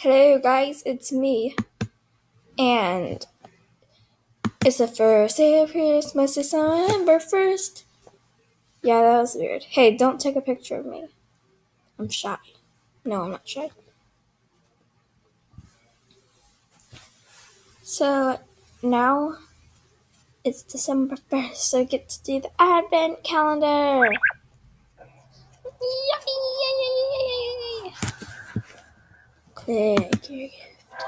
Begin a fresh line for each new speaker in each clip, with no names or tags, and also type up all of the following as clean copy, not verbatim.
Hello guys, it's me. And it's the first day of Christmas, December 1st. Yeah, that was weird. Hey, don't take a picture of me. I'm shy. No, I'm not shy. So now it's December 1st, so I get to do the advent calendar. Yay! Click your gift.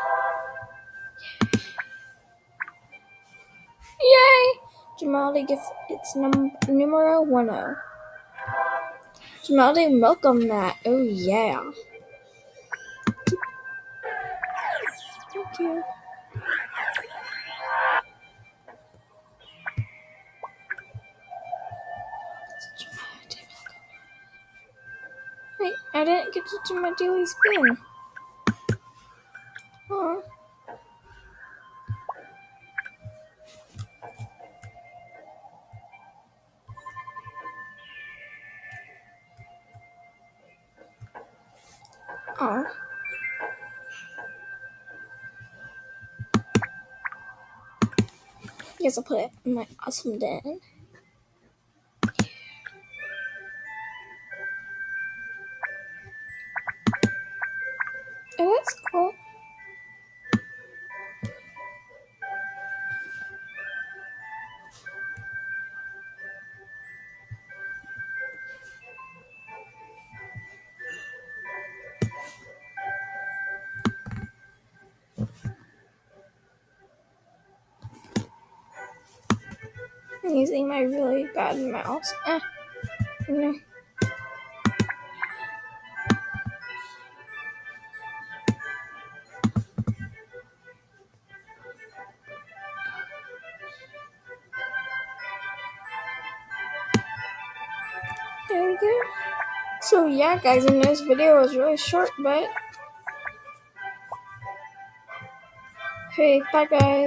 Yay! Jamaldi gift, it's numero 10. Jamaldi, welcome that. Oh yeah. Thank you. Wait, I didn't get to do my daily spin. Aw. Aw. Guess I'll put it in my awesome den. Oh, that's cool. I'm using my really bad mouse. No. There we go. So yeah, guys, I know this video was really short, but hey, bye guys.